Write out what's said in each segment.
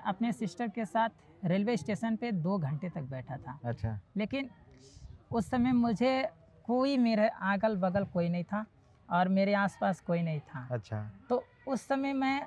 अपने सिस्टर के साथ रेलवे स्टेशन पे 2 घंटे तक बैठा था। अच्छा। लेकिन उस समय मुझे कोई मेरे अगल-बगल कोई नहीं था और मेरे आस-पास कोई नहीं था। अच्छा। तो उस समय मैं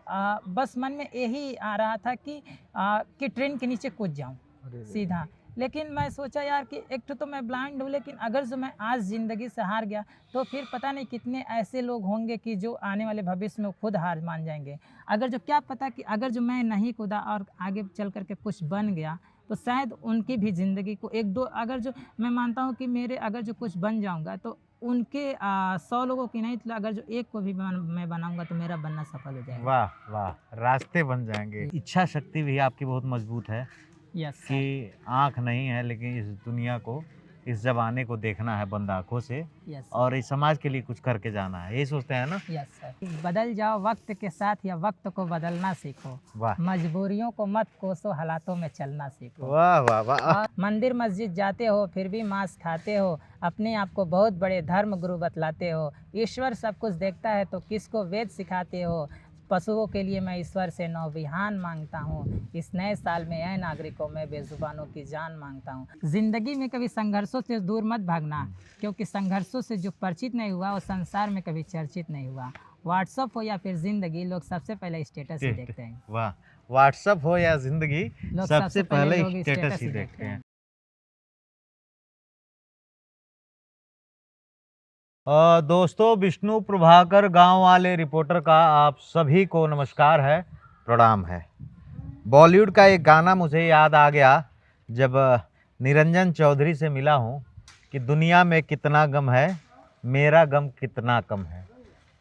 बस मन में यही आ रहा था कि ट्रेन के नीचे कूद जाऊँ अरे रे! सीधा। लेकिन मैं सोचा यार कि एक तो मैं ब्लाइंड हूँ, लेकिन अगर जो मैं आज ज़िंदगी से हार गया तो फिर पता नहीं कितने ऐसे लोग होंगे कि जो आने वाले भविष्य में खुद हार मान जाएँगे। अगर जो क्या पता कि अगर जो मैं नहीं कूदा और आगे चल कर के कुछ बन गया तो शायद उनकी भी ज़िंदगी को 1-2 अगर जो मैं मानता हूँ कि मेरे अगर जो कुछ बन जाऊँगा तो उनके 100 लोगों की नहीं तो अगर जो एक को भी मैं बनाऊँगा तो मेरा बनना सफल हो जाएगा। वाह, वाह! रास्ते बन जाएँगे। इच्छा शक्ति भी आपकी बहुत मज़बूत है यस सर। कि आँख नहीं है लेकिन इस दुनिया को, इस ज़माने को देखना है बंद आँखों से यस सर। और इस समाज के लिए कुछ करके जाना है। यही सोचते हैं ना? Yes sir. बदल जाओ वक्त के साथ या वक्त को बदलना सीखो। वाह! मजबूरियों को मत कोसो, हालातों में चलना सीखो। वाह, वाह, वाह! और मंदिर मस्जिद जाते हो फिर भी मांस खाते हो, अपने आप को बहुत बड़े धर्म गुरु बतलाते हो। ईश्वर सब कुछ देखता है तो किसको वेद सिखाते हो। पशुओं के लिए मैं ईश्वर से नौबिहान मांगता हूँ। इस नए साल में ऐ नागरिकों में बेजुबानों की जान मांगता हूँ। जिंदगी में कभी संघर्षों से दूर मत भागना, क्योंकि संघर्षों से जो परिचित नहीं हुआ वो संसार में कभी चर्चित नहीं हुआ। व्हाट्सअप हो या फिर जिंदगी, लोग सबसे पहले स्टेटस ही देखते हैं। वाह! व्हाट्सअप हो या ज़िंदगी, लोग सबसे पहले लोग स्टेटस ही देखते हैं। दोस्तों, विष्णु प्रभाकर गांव वाले रिपोर्टर का आप सभी को नमस्कार है, प्रणाम है। बॉलीवुड का एक गाना मुझे याद आ गया जब निरंजन चौधरी से मिला हूँ कि दुनिया में कितना गम है, मेरा गम कितना कम है।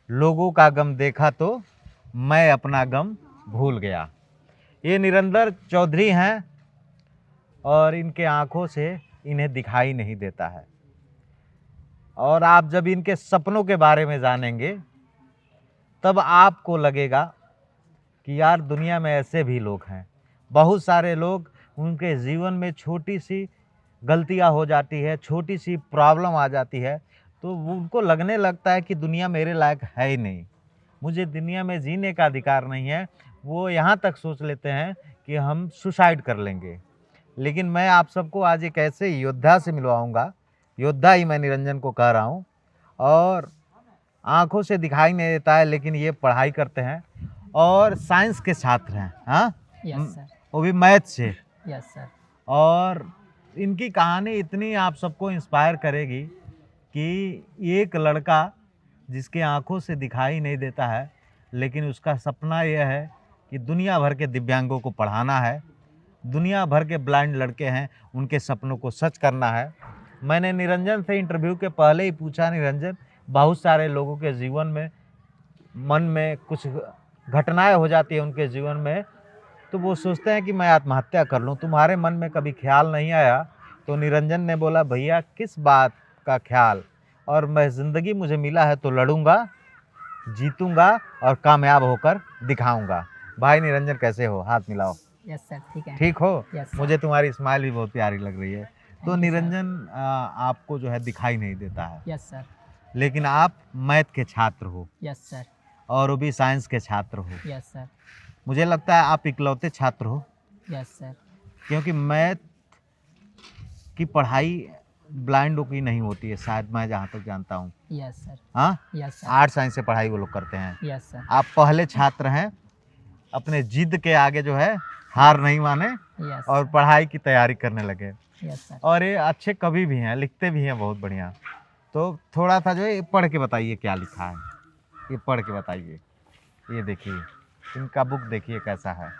लोगों का गम देखा तो मैं अपना गम भूल गया। ये निरंजन चौधरी हैं और इनके आँखों से इन्हें दिखाई नहीं देता है। और आप जब इनके सपनों के बारे में जानेंगे तब आपको लगेगा कि यार दुनिया में ऐसे भी लोग हैं। बहुत सारे लोग, उनके जीवन में छोटी सी गलतियां हो जाती है, छोटी सी प्रॉब्लम आ जाती है तो उनको लगने लगता है कि दुनिया मेरे लायक है ही नहीं, मुझे दुनिया में जीने का अधिकार नहीं है। वो यहाँ तक सोच लेते हैं कि हम सुसाइड कर लेंगे। लेकिन मैं आप सबको आज एक ऐसे योद्धा से मिलवाऊंगा, योद्धा ही मैं निरंजन को कह रहा हूँ, और आंखों से दिखाई नहीं देता है लेकिन ये पढ़ाई करते हैं और साइंस के छात्र हैं। हाँ, यस सर। वो भी मैथ से। Yes sir. और इनकी कहानी इतनी आप सबको इंस्पायर करेगी कि एक लड़का जिसके आंखों से दिखाई नहीं देता है लेकिन उसका सपना यह है कि दुनिया भर के दिव्यांगों को पढ़ाना है, दुनिया भर के ब्लाइंड लड़के हैं उनके सपनों को सच करना है। मैंने निरंजन से इंटरव्यू के पहले ही पूछा, निरंजन, बहुत सारे लोगों के जीवन में, मन में कुछ घटनाएं हो जाती है उनके जीवन में तो वो सोचते हैं कि मैं आत्महत्या कर लूं, तुम्हारे मन में कभी ख्याल नहीं आया? तो निरंजन ने बोला, भैया किस बात का ख्याल, और मैं ज़िंदगी मुझे मिला है तो लड़ूंगा, जीतूंगा और कामयाब होकर दिखाऊंगा। भाई निरंजन, कैसे हो? हाथ मिलाओ। Yes sir. ठीक है। ठीक हो? Yes sir. मुझे तुम्हारी स्माइल भी बहुत प्यारी लग रही है। तो यू, सर। निरंजन, आपको जो है दिखाई नहीं देता है, यस सर। लेकिन आप मैथ के छात्र हो यस सर। और वो भी साइंस के छात्र हो। Yes sir. मुझे लगता है आप इकलौते छात्र हो, यस सर। क्योंकि मैथ की पढ़ाई ब्लाइंडों की नहीं होती है शायद, मैं जहाँ तक जानता हूँ। Yes sir. हाँ, यस सर। आर्ट साइंस से पढ़ाई वो लोग करते हैं। Yes sir. आप पहले छात्र हैं, अपने जिद के आगे जो है हार नहीं माने यस और पढ़ाई की तैयारी करने लगे। Yes sir. और ये अच्छे कवि भी हैं, लिखते भी हैं बहुत बढ़िया। तो थोड़ा सा जो है पढ़ के बताइए क्या लिखा है, ये पढ़ के बताइए। ये देखिए, इनका बुक देखिए कैसा है,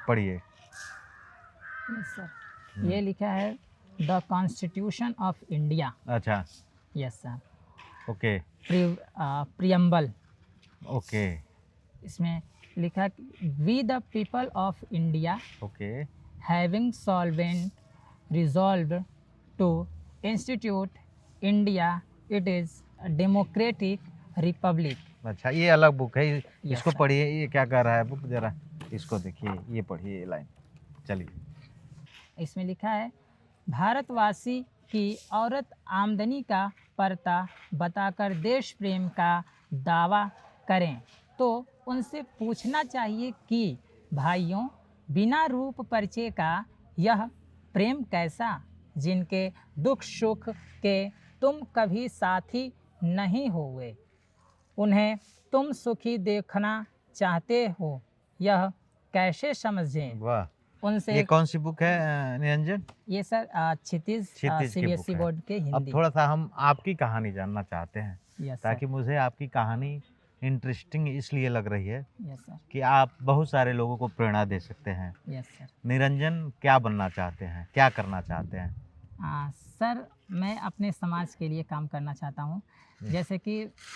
पढ़िए। Yes sir. ये लिखा है द कॉन्स्टिट्यूशन ऑफ इंडिया। अच्छा, yes sir. Okay preamble. Okay इसमें लिखा we the people of India okay having solemnly resolve to institute India, it is democratic republic. अच्छा, ये अलग बुक है, इसको सर। पढ़िए। ये क्या कर रहा है बुक, जरा इसको देखिए, ये पढ़िए ये लाइन। चलिए। इसमें लिखा है भारतवासी की औरत आमदनी का पर्ता बताकर देश प्रेम का दावा करें तो उनसे पूछना चाहिए कि भाइयों, बिना रूप परिचय का यह प्रेम कैसा, जिनके दुख सुख के तुम कभी साथी नहीं हुए, उन्हें तुम सुखी देखना चाहते हो, यह कैसे समझें। वाह, उनसे ये कौन सी बुक है निरंजन? ये सर क्षितिज क्षितिज की सीबीएसई बुक है। बोर्ड के अब हिंदी। थोड़ा सा हम आपकी कहानी जानना चाहते हैं, यस सर। ताकि मुझे आपकी कहानी इंटरेस्टिंग इसलिए लग रही है यस सर। कि आप बहुत सारे लोगों को प्रेरणा दे सकते हैं। Yes sir. निरंजन क्या बनना चाहते हैं, क्या करना चाहते हैं? सर मैं अपने समाज के लिए काम करना चाहता हूँ। जैसे कि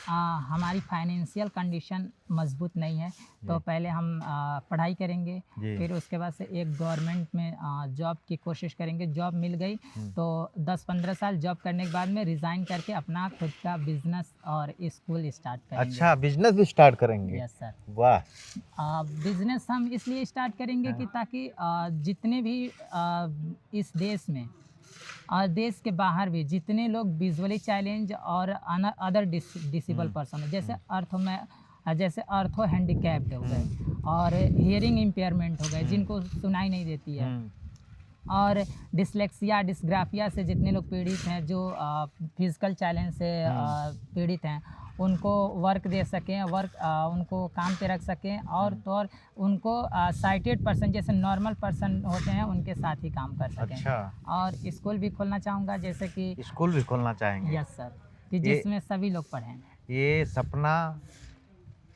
हमारी फाइनेंशियल कंडीशन मजबूत नहीं है, तो जी। पहले हम पढ़ाई करेंगे, जी। फिर उसके बाद से एक गवर्नमेंट में जॉब की कोशिश करेंगे। जॉब मिल गई तो 10-15 साल जॉब करने के बाद में रिज़ाइन करके अपना खुद का बिजनेस और स्कूल स्टार्ट करेंगे। अच्छा, बिजनेस भी स्टार्ट करेंगे? Yes sir. वाह। बिजनेस हम इसलिए स्टार्ट करेंगे कि ताकि जितने भी इस देश में और देश के बाहर भी जितने लोग विजुअली चैलेंज और अदर डिसेबल पर्सन है, जैसे अर्थो हैंडीकैप्ड हो गए और हियरिंग इम्पेयरमेंट हो गए, जिनको सुनाई नहीं देती है, और डिसलेक्सिया डिस्ग्राफिया से जितने लोग पीड़ित हैं, जो फिजिकल चैलेंज से पीड़ित हैं, उनको वर्क दे सकें, उनको काम पे रख सकें, और तो और उनको साइटेड पर्सन जैसे नॉर्मल पर्सन होते हैं उनके साथ ही काम कर सकें। अच्छा, और स्कूल भी खोलना चाहूँगा, जैसे कि स्कूल भी खोलना चाहेंगे? यस सर, कि जिसमें सभी लोग पढ़ें। ये सपना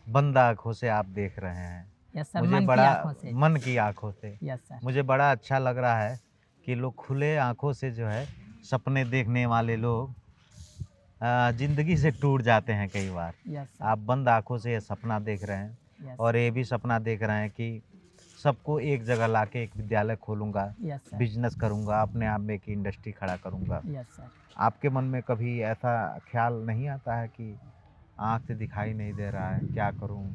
बंद आँखों से आप देख रहे हैं। यस सर, मुझे मन की बड़ा आँखों से। मन की आँखों से यस सर। मुझे बड़ा अच्छा लग रहा है कि लोग खुले आँखों से जो है सपने देखने वाले लोग जिंदगी से टूट जाते हैं कई बार। Yes sir. आप बंद आँखों से ये सपना देख रहे हैं, यस और ये भी सपना देख रहे हैं कि सबको एक जगह लाके एक विद्यालय खोलूँगा, यस सर। बिजनेस करूँगा, अपने आप में एक इंडस्ट्री खड़ा करूँगा। Yes sir. आपके मन में कभी ऐसा ख्याल नहीं आता है कि आँख से दिखाई नहीं दे रहा है, क्या करूँ,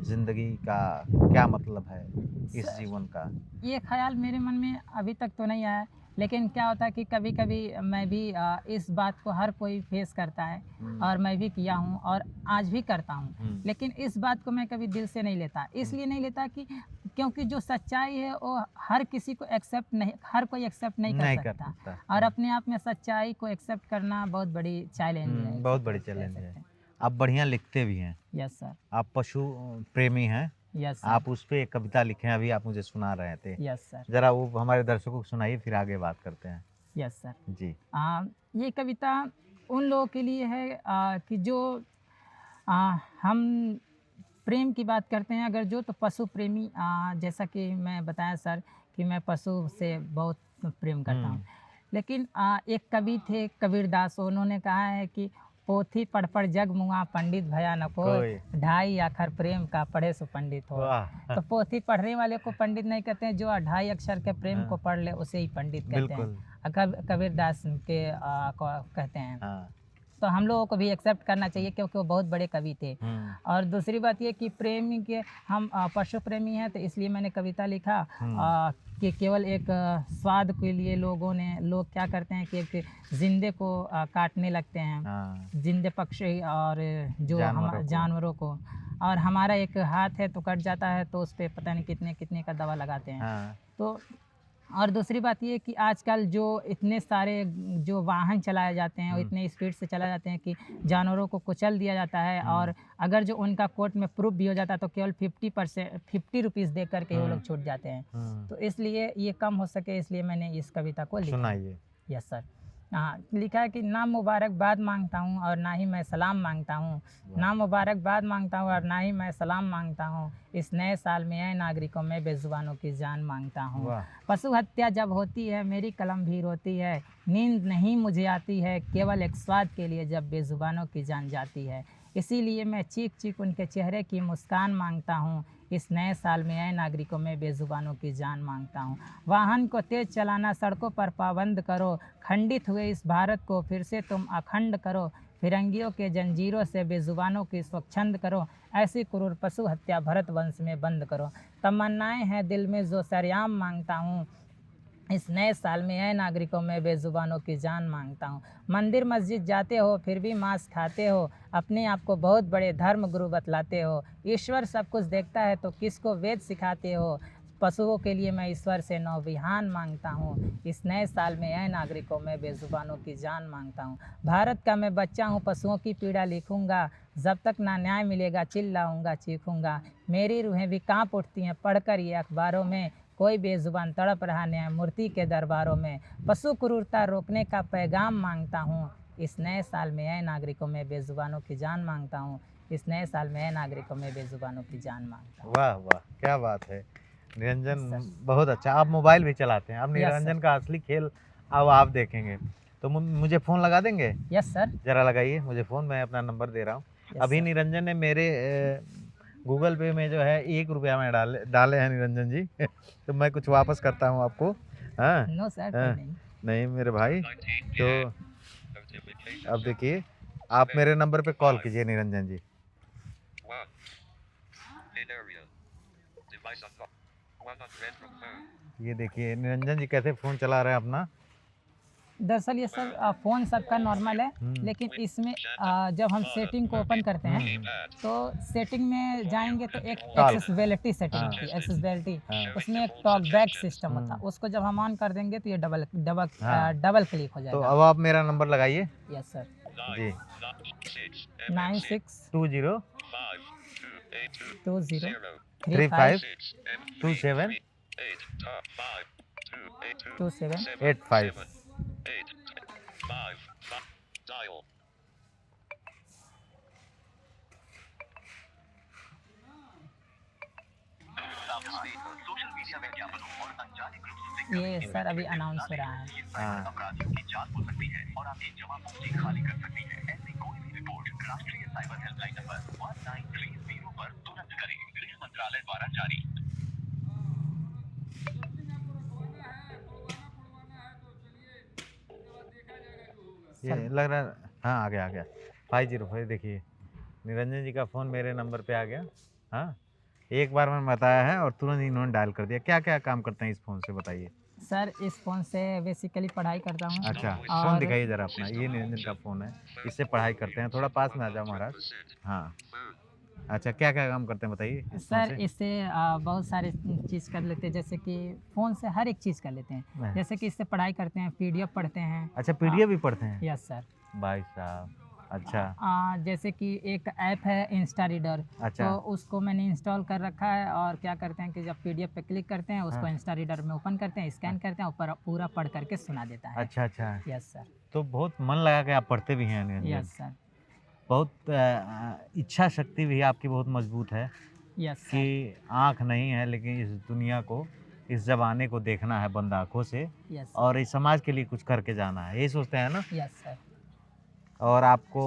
ज़िंदगी का क्या मतलब है इस सर, जीवन का? ये ख्याल मेरे मन में अभी तक तो नहीं आया, लेकिन क्या होता है कि कभी कभी मैं भी इस बात को हर कोई फेस करता है, और मैं भी किया हूँ और आज भी करता हूँ, लेकिन इस बात को मैं कभी दिल से नहीं लेता। इसलिए नहीं लेता कि क्योंकि जो सच्चाई है वो हर किसी को एक्सेप्ट नहीं, हर कोई एक्सेप्ट नहीं कर सकता, और अपने आप में सच्चाई को एक्सेप्ट करना बहुत बड़ी चैलेंज है। बहुत बड़ी चैलेंज है। आप बढ़िया लिखते भी हैं। Yes sir. आप पशु प्रेमी हैं। Yes sir. आप उस पे एक कविता लिखे हैं, अभी आप मुझे सुना रहे थे। Yes sir. जरा वो हमारे दर्शकों को सुनाइए, फिर आगे बात करते हैं। Yes sir. जी। ये कविता उन लोगों के लिए है कि जो हम प्रेम की बात करते हैं, अगर जो तो पशु प्रेमी, जैसा कि मैं बताया सर कि मैं पशु से बहुत प्रेम करता हूँ, लेकिन एक कवि थे कबीरदास, उन्होंने कहा है कि पोथी पढ़ पढ़ जग मुआ पंडित भया न कोई, ढाई अक्षर प्रेम का पढ़े सो पंडित हो। तो पोथी पढ़ने वाले को पंडित नहीं कहते हैं, जो 2.5 अक्षर के प्रेम को पढ़ ले उसे ही पंडित कहते हैं, कबीरदास के कहते हैं। तो हम लोगों को भी एक्सेप्ट करना चाहिए, क्योंकि वो बहुत बड़े कवि थे। और दूसरी बात ये कि प्रेमी के हम पशु प्रेमी हैं, तो इसलिए मैंने कविता लिखा कि केवल एक स्वाद के लिए लोग क्या करते हैं कि एक जिंदे को काटने लगते हैं, जिंदे पक्षी और जो जानवरों को, और हमारा एक हाथ है तो कट जाता है, तो उस पर पता नहीं कितने कितने का दवा लगाते हैं। तो और दूसरी बात ये कि आजकल जो इतने सारे जो वाहन चलाए जाते हैं, वो इतने स्पीड से चलाए जाते हैं कि जानवरों को कुचल दिया जाता है, और अगर जो उनका कोर्ट में प्रूफ भी हो जाता है तो केवल 50 रुपीज़ दे करके वो लोग छूट जाते हैं। तो इसलिए ये कम हो सके, इसलिए मैंने इस कविता को लिखा। सुनाइए। Yes sir. लिखा है कि ना मुबारकबाद मांगता हूँ और ना ही मैं सलाम मांगता हूँ, ना मुबारकबाद मांगता हूँ और ना ही मैं सलाम मांगता हूँ, इस नए साल में ऐ नागरिकों में बेजुबानों की जान मांगता हूँ। पशु हत्या जब होती है मेरी कलम भी रोती है, नींद नहीं मुझे आती है केवल एक स्वाद के लिए जब बेजुबानों की जान जाती है, इसीलिए मैं चीख चीख उनके चेहरे की मुस्कान मांगता हूँ, इस नए साल में ऐ नागरिकों में बेजुबानों की जान मांगता हूँ। वाहन को तेज चलाना सड़कों पर पाबंद करो, खंडित हुए इस भारत को फिर से तुम अखंड करो, फिरंगियों के जंजीरों से बेजुबानों की स्वच्छंद करो, ऐसी क्रूर पशु हत्या भरत वंश में बंद करो। तमन्नाएं हैं दिल में जो सरेआम मांगता हूँ, इस नए साल में ऐ नागरिकों में बेजुबानों की जान मांगता हूँ। मंदिर मस्जिद जाते हो फिर भी मांस खाते हो, अपने आप को बहुत बड़े धर्म गुरु बतलाते हो, ईश्वर सब कुछ देखता है तो किसको वेद सिखाते हो, पशुओं के लिए मैं ईश्वर से नौ विहान मांगता हूँ। इस नए साल में ऐ नागरिकों मैं बेजुबानों की जान मांगता हूँ। भारत का मैं बच्चा हूँ, पशुओं की पीड़ा लिखूंगा, जब तक ना न्याय मिलेगा चिल्लाऊंगा चीखूंगा। मेरी रूहें भी कांप उठती हैं पढ़कर ये अखबारों में, कोई बेजुबान तड़प रहा न्यायमूर्ति के दरबारों में। पशु क्रूरता रोकने का पैगाम मांगता हूँ। इस नए साल में ऐ नागरिकों में बेजुबानों की जान मांगता हूँ। इस नए साल में ऐ नागरिकों में बेजुबानों की जान मांगता हूँ। वाह वाह, क्या बात है निरंजन, सर। बहुत अच्छा। आप मोबाइल भी चलाते हैं, अब यस निरंजन सर। का असली खेल अब आप देखेंगे। तो मुझे फ़ोन लगा देंगे? Yes sir. ज़रा लगाइए मुझे फ़ोन, मैं अपना नंबर दे रहा हूँ। यस अभी सर। निरंजन ने मेरे गूगल पे में जो है 1 रुपया में डाले हैं निरंजन जी। तो मैं कुछ वापस करता हूँ आपको। हाँ नो सर, कोई हाँ, नहीं। नहीं मेरे भाई। तो अब देखिए, आप मेरे नंबर पे कॉल कीजिए निरंजन जी। ये देखिए निरंजन जी कैसे फ़ोन चला रहे हैं अपना। दरअसल ये सर फ़ोन सबका नॉर्मल है, लेकिन इसमें जब हम सेटिंग को ओपन करते हैं तो सेटिंग में जाएंगे तो एक कॉल। एक्सेसिबिलिटी सेटिंग हाँ। होती है, एक्सेसिबिलिटी। हाँ। उसमें एक टॉक बैक सिस्टम होता है, उसको जब हम ऑन कर देंगे तो ये हाँ। डबल क्लिक हो तो जाएगा। अब आप मेरा नंबर लगाइए यस सर। जी। 96 20 20 35 35 27 27 85। ये सर अभी अनाउंस हो रहा है। हाँ। ये लग रहा है, हाँ आ गया आ गया। 505 देखिए निरंजन जी का फ़ोन मेरे नंबर पे आ गया। हाँ, एक बार मैंने बताया है और तुरंत इन्होंने डायल कर दिया। क्या क्या काम करते हैं इस फ़ोन से बताइए? सर इस फ़ोन से बेसिकली पढ़ाई करता हूँ। अच्छा, फ़ोन और दिखाइए ज़रा अपना। ये निरंजन का फ़ोन है, इससे पढ़ाई करते हैं। थोड़ा पास में आ जाओ महाराज। हाँ, अच्छा क्या क्या काम करते हैं बताइए इस फ़ोन सर से? इससे बहुत सारे चीज़ कर लेते हैं, जैसे कि फ़ोन से हर एक चीज़ कर लेते हैं। हाँ। जैसे कि इससे पढ़ाई करते हैं, पीडीएफ पढ़ते हैं। अच्छा पीडीएफ भी पढ़ते हैं? Yes sir. भाई साहब, अच्छा। जैसे कि एक ऐप है इंस्टा रीडर, अच्छा। तो उसको मैंने इंस्टॉल कर रखा है। और क्या करते हैं कि जब पीडीएफ पे क्लिक करते हैं, उसको हाँ। इंस्टा रीडर में ओपन करते हैं, स्कैन करते हैं, ऊपर पूरा पढ़ करके सुना देता है। अच्छा, अच्छा। Yes sir. तो बहुत मन लगा के आप पढ़ते भी हैं निरंजन। Yes sir. बहुत इच्छा शक्ति भी आपकी बहुत मज़बूत है यस सर। कि आँख नहीं है लेकिन इस दुनिया को, इस ज़माने को देखना है बंद आँखों से यस सर। और इस समाज के लिए कुछ करके जाना है, यही सोचते हैं ना? Yes sir. और आपको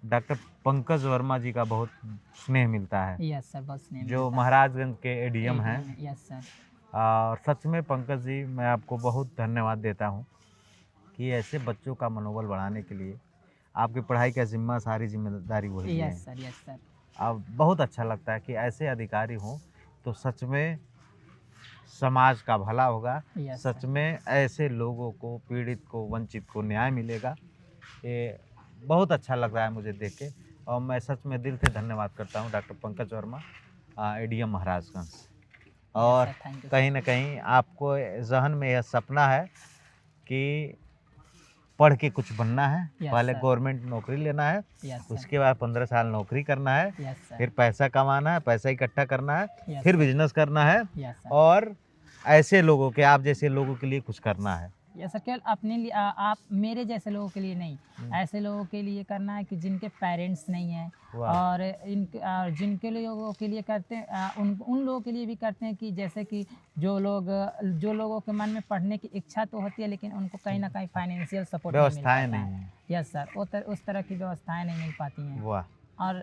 डॉक्टर पंकज वर्मा जी का बहुत स्नेह मिलता है, यस सर, बहुत स्नेह जो मिलता है। महाराजगंज के एडीएम हैं। Yes sir. और सच में पंकज जी मैं आपको बहुत धन्यवाद देता हूँ कि ऐसे बच्चों का मनोबल बढ़ाने के लिए आपकी पढ़ाई का ज़िम्मा, सारी ज़िम्मेदारी वही है। Yes sir. Yes sir. अब बहुत अच्छा लगता है कि ऐसे अधिकारी हों तो सच में समाज का भला होगा। यस सच सर। में ऐसे लोगों को, पीड़ित को, वंचित को न्याय मिलेगा। ये बहुत अच्छा लग रहा है मुझे देख के और मैं सच में दिल से धन्यवाद करता हूँ डॉक्टर पंकज वर्मा, एडीएम महाराजगंज। और सर, थैंक यू कहीं सर। न कहीं आपको ज़हन में यह सपना है कि पढ़ के कुछ बनना है, यस पहले सर। गवर्नमेंट नौकरी लेना है, यस सर। उसके बाद 15 साल नौकरी करना है, यस सर। फिर पैसा कमाना है, पैसा इकट्ठा करना है, यस फिर सर। बिजनेस करना है यस सर। और ऐसे लोगों के, आप जैसे लोगों के लिए कुछ करना है। यस सर, केवल अपने लिए आप मेरे जैसे लोगों के लिए नहीं, ऐसे लोगों के लिए करना है कि जिनके पेरेंट्स नहीं हैं। वाह। और जिनके लोगों के लिए करते हैं, उन लोगों के लिए भी करते हैं कि जैसे कि जो लोगों के मन में पढ़ने की इच्छा तो होती है, लेकिन उनको कहीं ना कहीं फाइनेंशियल सपोर्ट नहीं मिल व्यवस्थाएं पाता नहीं है। है। यस सर, उस तरह की व्यवस्थाएं नहीं मिल पाती हैं। वाह। और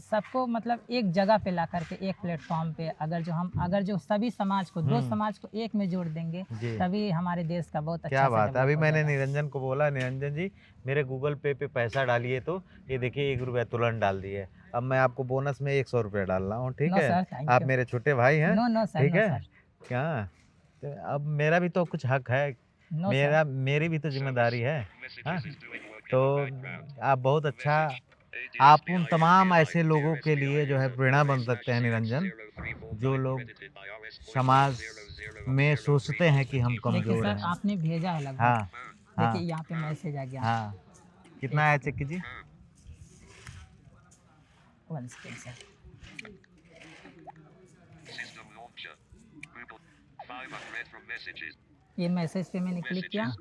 सबको मतलब एक जगह पे ला करके, एक प्लेटफॉर्म पे अगर जो सभी समाज को, दो समाज को एक में जोड़ देंगे, जी। तभी हमारे देश का बहुत अच्छा क्या से बात है। डेवलप अभी हो मैंने जाएगा। निरंजन को बोला, निरंजन जी मेरे गूगल पे पैसा डालिए, तो ये देखिए 1 रुपया तुरंत डाल दिए। अब मैं आपको बोनस में 100 रुपये डाल रहा हूँ, ठीक नो है? सर, थैंक आप यू। मेरे छोटे भाई हैं, नो नो सर, ठीक नो है? सर। क्या? तो अब मेरा भी तो कुछ हक है, नो सर। मेरी भी तो ज़िम्मेदारी है। हाँ? तो आप बहुत अच्छा आप उन तमाम ऐसे लोगों के लिए जो है प्रेरणा बन सकते हैं निरंजन, जो लोग समाज में सोचते हैं कि हम देखिए कमज़ोर सर, हैं। आपने भेजा है लगभग। हाँ, हाँ, देखिए यहाँ पे मैसेज आ गया। हाँ। एक कितना आया सेकंड, चेक कीजिए। 1 सेकंड सर। ये मैसेज पे मैंने क्लिक किया।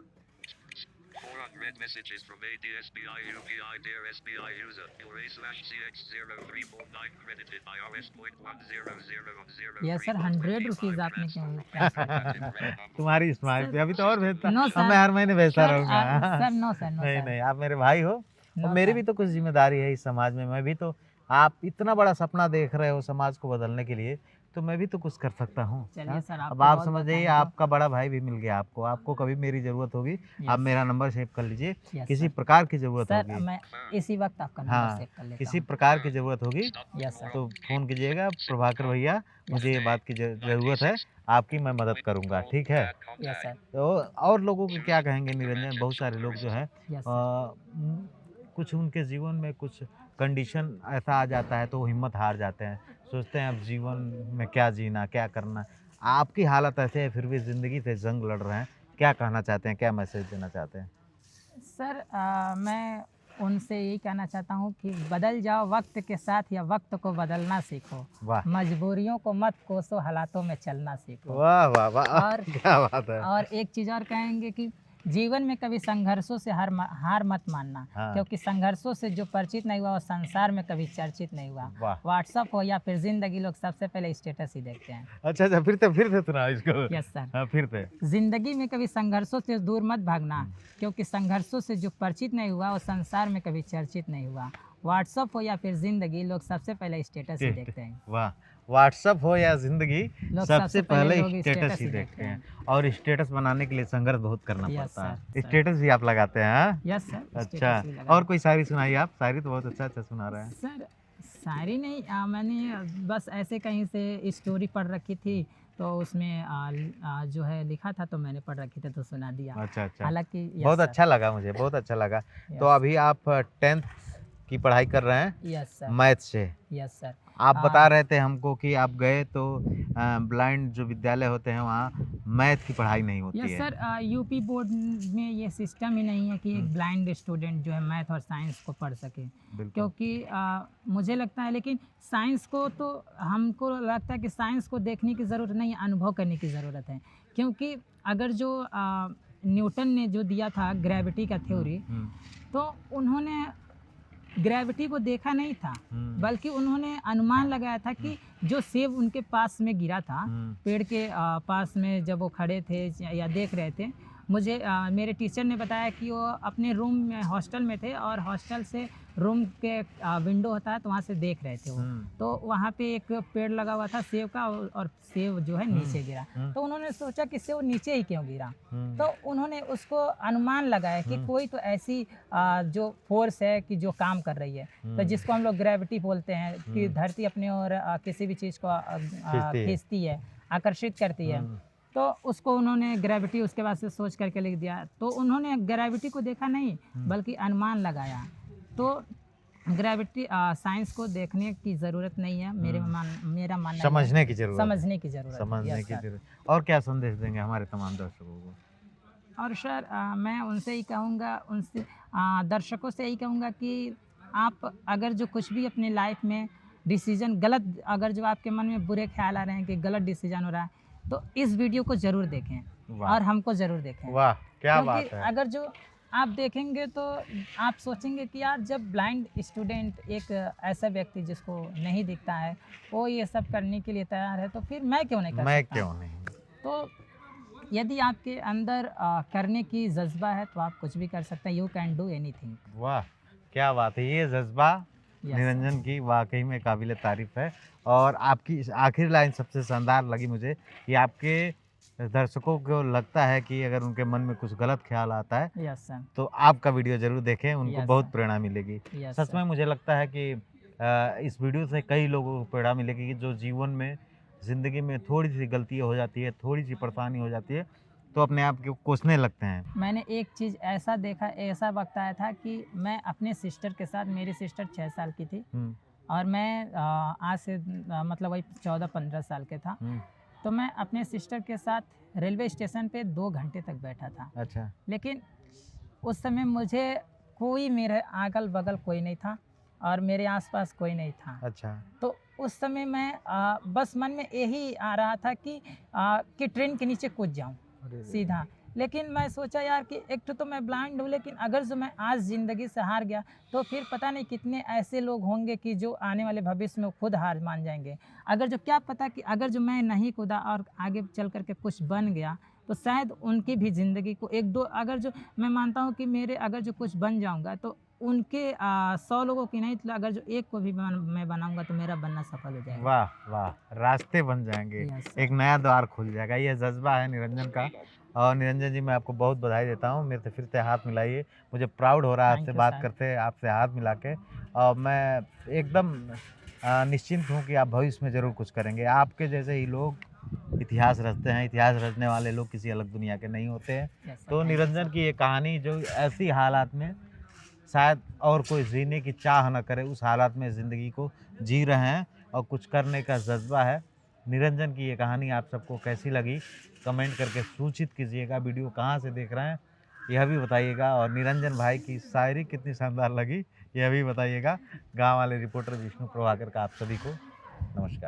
यस सर, 100 रुपीज़ आपने क्यों ट्रांसफर कर दिया? तुम्हारी स्माइल पे सर अभी तो और भेजता। नो अब सर, मैं हर महीने भेजता सर रहूँगा। सर नो सर, नो नहीं, सर, नहीं, आप मेरे भाई हो और नो मेरी सर। भी तो कुछ ज़िम्मेदारी है इस समाज में। मैं भी तो, आप इतना बड़ा सपना देख रहे हो समाज को बदलने के लिए, तो मैं भी तो कुछ कर सकता हूँ। चलिए हाँ? सर, अब आपको आप बहुत समझ जाइए, थैंक यू। आपका बड़ा भाई भी मिल गया आपको। आपको कभी मेरी ज़रूरत होगी, आप यस मेरा नंबर सेव कर लीजिए। यस किसी सर। प्रकार की ज़रूरत सर होगी, मैं इसी वक्त आपका नंबर हाँ, सेव कर लेता किसी हूँ। प्रकार की ज़रूरत होगी यस सर, तो फ़ोन कीजिएगा, प्रभाकर भैया, यस मुझे ये बात की ज़रूरत है, आपकी मैं मदद करूँगा, ठीक है? यस सर, तो और लोगों को क्या कहेंगे निरंजन, बहुत सारे लोग जो हैं यस सर, कुछ उनके जीवन में कुछ कंडीशन ऐसा आ जाता है तो वो हिम्मत हार जाते हैं, सोचते हैं अब जीवन में क्या जीना, क्या करना। आपकी हालत ऐसे है फिर भी ज़िंदगी से जंग लड़ रहे हैं, क्या कहना चाहते हैं, क्या मैसेज देना चाहते हैं? सर मैं उनसे यही कहना चाहता हूँ कि बदल जाओ वक्त के साथ या वक्त को बदलना सीखो। वाह! मजबूरियों को मत कोसो, हालातों में चलना सीखो। वाह, वाह, वाह! और क्या बात है! और एक चीज़ और कहेंगे कि जीवन में कभी संघर्षों से हार मत मानना, हाँ, क्योंकि संघर्षों से जो परिचित नहीं हुआ वो संसार में कभी चर्चित नहीं हुआ। वाह! व्हाट्सअप हो या फिर ज़िंदगी, लोग सबसे पहले स्टेटस ही देखते हैं। अच्छा, फिर से सुनाओ इसको। Yes sir. हाँ, फिर से। ज़िंदगी में कभी संघर्षों से दूर मत भागना, हुँ, क्योंकि संघर्षों से जो परिचित नहीं हुआ वो संसार में कभी चर्चित नहीं हुआ। व्हाट्सअप हो या फिर ज़िंदगी, लोग सबसे पहले स्टेटस ही देखते हैं। वाह! व्हाट्सअप हो या ज़िंदगी, लोग सबसे पहले लोग स्टेटस ही देखते हैं और स्टेटस बनाने के लिए संघर्ष बहुत करना यस पड़ता है। Sir, sir. स्टेटस भी आप लगाते हैं, हाँ? यस सर, अच्छा, स्टेटस भी लगा। और कोई शायरी सुनाइए आप, शायरी तो बहुत अच्छा-अच्छा सुना रहे हैं। सर शायरी नहीं, मैंने बस ऐसे कहीं से स्टोरी पढ़ रखी थी, तो उसमें जो है लिखा था तो मैंने पढ़ रखी थी तो सुना दिया। अच्छा, अच्छा। हालाँकि बहुत अच्छा लगा मुझे, बहुत अच्छा लगा। यस तो अभी आप 10th की पढ़ाई कर रहे हैं यस सर, मैथ से। Yes sir. आप बता रहे थे हमको कि आप गए तो ब्लाइंड जो विद्यालय होते हैं वहाँ मैथ की पढ़ाई नहीं होती यस है। सर, यूपी बोर्ड में ये सिस्टम ही नहीं है कि एक हुँ। ब्लाइंड स्टूडेंट जो है मैथ और साइंस को पढ़ सके, बिल्कुल। क्योंकि मुझे लगता है, लेकिन साइंस को तो हमको लगता है कि साइंस को देखने की ज़रूरत नहीं है, अनुभव करने की ज़रूरत है। क्योंकि अगर जो न्यूटन ने जो दिया था ग्रेविटी का थ्योरी, हुँ, तो उन्होंने ग्रेविटी को देखा नहीं था, हुँ, बल्कि उन्होंने अनुमान लगाया था कि जो सेब उनके पास में गिरा था, हुँ, पेड़ के पास में जब वो खड़े थे या देख रहे थे, मुझे मेरे टीचर ने बताया कि वो अपने रूम में हॉस्टल में थे और हॉस्टल से रूम के विंडो होता है तो वहाँ से देख रहे थे वो। हुँ, तो वहाँ पे एक पेड़ लगा हुआ था सेब का, और सेब जो है नीचे गिरा। हुँ, तो उन्होंने सोचा कि सेब नीचे ही क्यों गिरा। हुँ, तो उन्होंने उसको अनुमान लगाया कि कोई तो ऐसी जो फोर्स है कि जो काम कर रही है, तो जिसको हम लोग ग्रेविटी बोलते हैं, कि धरती अपनी ओर किसी भी चीज़ को खींचती है। खींचती है, आकर्षित करती है। हुँ, तो उसको उन्होंने ग्रेविटी उसके बाद से सोच करके लिख दिया। तो उन्होंने ग्रेविटी को देखा नहीं, बल्कि अनुमान लगाया। तो ग्रेविटी साइंस को देखने की ज़रूरत नहीं है, मेरा मानना ये है। समझने की ज़रूरत है। समझने की ज़रूरत है। समझने यस की सर। ज़रूरत। और क्या संदेश देंगे हमारे तमाम दर्शकों को? और सर मैं उनसे ही कहूँगा, उनसे दर्शकों से यही कहूँगा कि आप अगर जो कुछ भी अपनी लाइफ में डिसीजन गलत, अगर जो आपके मन में बुरे ख्याल आ रहे हैं कि गलत डिसीजन हो रहा है, तो इस वीडियो को ज़रूर देखें वाह! और हमको ज़रूर देखें। वाह! क्या क्योंकि बात है। अगर जो आप देखेंगे तो आप सोचेंगे कि यार, जब ब्लाइंड स्टूडेंट, एक ऐसा व्यक्ति जिसको नहीं दिखता है, वो ये सब करने के लिए तैयार है, तो फिर मैं क्यों नहीं कर मैं सकता? क्यों नहीं? तो यदि आपके अंदर करने की जज्बा है तो आप कुछ भी कर सकते हैं। You can do anything. वाह! क्या बात है। ये जज़्बा यस निरंजन की वाक़ई में काबिल तारीफ़ है और आपकी इस आखिरी लाइन सबसे शानदार लगी मुझे कि आपके दर्शकों को लगता है कि अगर उनके मन में कुछ गलत ख़्याल आता है, यस सर, तो आपका वीडियो ज़रूर देखें, उनको यस बहुत सर, प्रेरणा मिलेगी। यस सच सर, में मुझे लगता है कि इस वीडियो से कई लोगों को प्रेरणा मिलेगी कि जो जीवन में, ज़िंदगी में थोड़ी-सी गलतियाँ हो जाती है, थोड़ी-सी परेशानी हो जाती है, तो अपने आप को कोसने लगते हैं। मैंने एक चीज़ ऐसा देखा, ऐसा वक्त आया था कि मैं अपने सिस्टर के साथ, मेरी सिस्टर 6 साल की थी हम्म, और मैं आज से मतलब वही 14-15 साल के था। हम्म, तो मैं अपने सिस्टर के साथ रेलवे स्टेशन पे 2 घंटे तक बैठा था। अच्छा, लेकिन उस समय मुझे कोई, मेरे अगल बगल कोई नहीं था और मेरे आसपास कोई नहीं था। अच्छा, तो उस समय मैं बस मन में यही आ रहा था कि ट्रेन के नीचे कूद जाऊं अरे रे। सीधा। लेकिन मैं सोचा यार कि एक तो मैं ब्लाइंड हूँ, लेकिन अगर जो मैं आज ज़िंदगी से हार गया तो फिर पता नहीं कितने ऐसे लोग होंगे कि जो आने वाले भविष्य में खुद हार मान जाएंगे। अगर जो, क्या पता कि अगर जो मैं नहीं कूदा और आगे चल कर के कुछ बन गया तो शायद उनकी भी ज़िंदगी को एक दो, अगर जो मैं मानता हूँ कि मेरे अगर जो कुछ बन जाऊँगा तो उनके 100 लोगों की नहीं, तो अगर जो एक को भी मैं बनाऊँगा तो मेरा बनना सफल हो जाएगा। वाह वाह, रास्ते बन जाएंगे, यस एक सर। नया द्वार खुल जाएगा। ये जज्बा है निरंजन का। और निरंजन जी, मैं आपको बहुत बधाई देता हूँ। मेरे से फिर से हाथ मिलाइए, मुझे प्राउड हो रहा है आपसे थैंक यू बात सर। करते, आपसे हाथ मिला के। और मैं एकदम निश्चिंत हूँ कि आप भविष्य में ज़रूर कुछ करेंगे। आपके जैसे ही लोग इतिहास रचते हैं, इतिहास रचने वाले लोग किसी अलग दुनिया के नहीं होते हैं। यस सर, तो थैंक यू निरंजन सर। की ये कहानी, जो ऐसी हालात में शायद और कोई जीने की चाह न करे, उस हालात में ज़िंदगी को जी रहे हैं और कुछ करने का जज्बा है। निरंजन की ये कहानी आप सबको कैसी लगी, कमेंट करके सूचित कीजिएगा। वीडियो कहाँ से देख रहे हैं यह भी बताइएगा, और निरंजन भाई की शायरी कितनी शानदार लगी यह भी बताइएगा। गाँव वाले रिपोर्टर विष्णु प्रभाकर का आप सभी को नमस्कार।